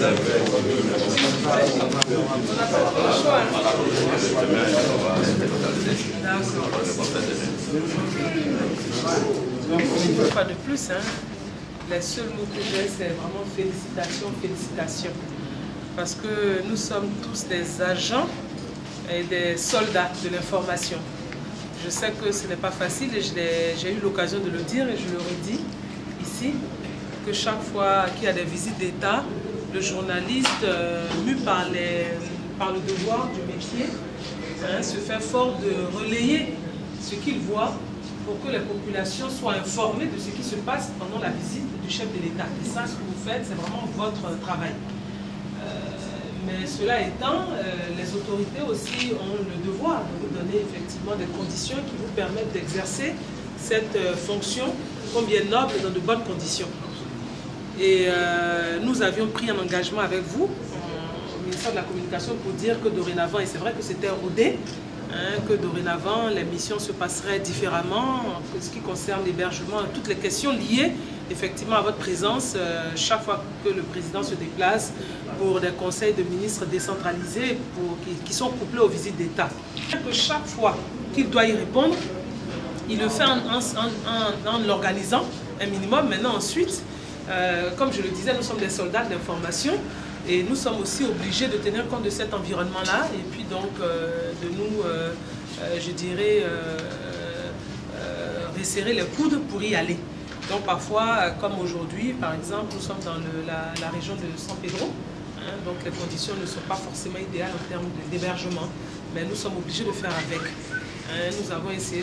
Une fois de plus, hein, les seuls mots que j'ai, c'est vraiment félicitations, félicitations. Parce que nous sommes tous des agents et des soldats de l'information. Je sais que ce n'est pas facile et j'ai eu l'occasion de le dire et je le redis ici, que chaque fois qu'il y a des visites d'État, le journaliste, mu par le devoir du métier, hein, se fait fort de relayer ce qu'il voit pour que les populations soient informées de ce qui se passe pendant la visite du chef de l'État. Et ça, ce que vous faites, c'est vraiment votre travail. Mais cela étant, les autorités aussi ont le devoir de vous donner effectivement des conditions qui vous permettent d'exercer cette fonction combien noble dans de bonnes conditions. Et nous avions pris un engagement avec vous, au ministère de la Communication, pour dire que dorénavant, et c'est vrai que c'était rodé, hein, que dorénavant les missions se passeraient différemment, en ce qui concerne l'hébergement, toutes les questions liées effectivement à votre présence chaque fois que le président se déplace pour des conseils de ministres décentralisés qui sont couplés aux visites d'État. Chaque fois qu'il doit y répondre, il le fait en l'organisant un minimum. Maintenant ensuite, comme je le disais, nous sommes des soldats de l'information et nous sommes aussi obligés de tenir compte de cet environnement-là et puis donc de nous, je dirais, resserrer les coudes pour y aller. Donc parfois, comme aujourd'hui, par exemple, nous sommes dans la région de San Pedro, hein, donc les conditions ne sont pas forcément idéales en termes d'hébergement, mais nous sommes obligés de faire avec. Hein, nous avons essayé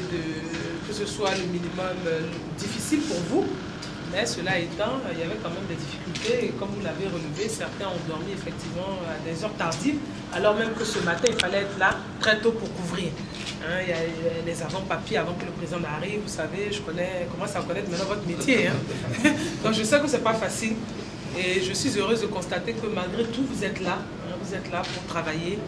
que ce soit le minimum difficile pour vous, mais cela étant, il y avait quand même des difficultés et comme vous l'avez relevé, certains ont dormi effectivement à des heures tardives, alors même que ce matin, il fallait être là très tôt pour couvrir. Hein, il y a les avant-papiers avant que le président arrive, vous savez, je commence à connaître maintenant votre métier. Hein. Donc je sais que ce n'est pas facile et je suis heureuse de constater que malgré tout, vous êtes là. Hein, vous êtes là pour travailler,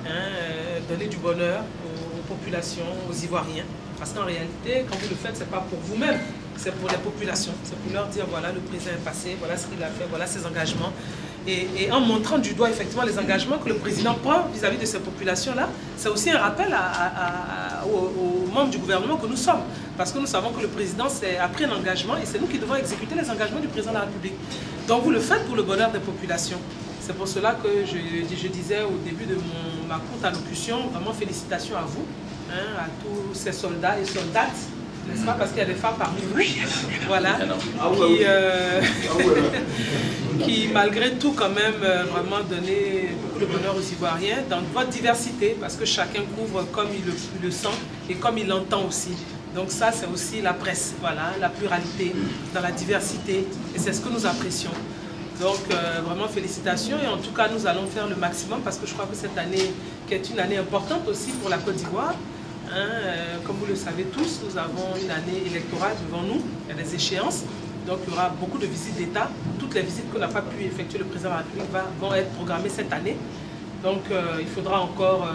hein, donner du bonheur aux populations, aux Ivoiriens. Parce qu'en réalité, quand vous le faites, ce n'est pas pour vous-même, c'est pour les populations. C'est pour leur dire, voilà, le président est passé, voilà ce qu'il a fait, voilà ses engagements. Et en montrant du doigt effectivement les engagements que le président prend vis-à-vis de ces populations-là, c'est aussi un rappel aux membres du gouvernement que nous sommes. Parce que nous savons que le président a pris un engagement et c'est nous qui devons exécuter les engagements du président de la République. Donc vous le faites pour le bonheur des populations. C'est pour cela que je disais au début de ma courte allocution, vraiment félicitations à vous, hein, à tous ces soldats et soldates, n'est-ce pas, parce qu'il y a des femmes parmi vous, voilà, qui malgré tout quand même vraiment donné beaucoup de bonheur aux Ivoiriens dans votre diversité, parce que chacun couvre comme il le sent et comme il l'entend aussi. Donc ça c'est aussi la presse, voilà, la pluralité dans la diversité et c'est ce que nous apprécions. Donc vraiment félicitations et en tout cas nous allons faire le maximum parce que je crois que cette année qui est une année importante aussi pour la Côte d'Ivoire. Hein, comme vous le savez tous, nous avons une année électorale devant nous, il y a des échéances, donc il y aura beaucoup de visites d'État. Toutes les visites que n'a pas pu effectuer le président de la République vont être programmées cette année. Donc il faudra encore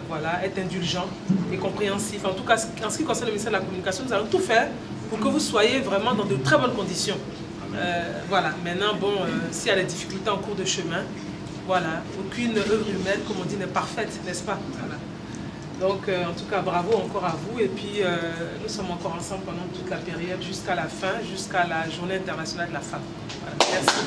voilà, être indulgent et compréhensif. En tout cas, en ce qui concerne le ministère de la Communication, nous allons tout faire pour que vous soyez vraiment dans de très bonnes conditions. Voilà, maintenant, bon, s'il y a des difficultés en cours de chemin, voilà, aucune œuvre humaine, comme on dit, n'est parfaite, n'est-ce pas? Voilà. Donc, en tout cas, bravo encore à vous. Et puis, nous sommes encore ensemble pendant toute la période, jusqu'à la fin, jusqu'à la Journée internationale de la femme. Voilà. Merci.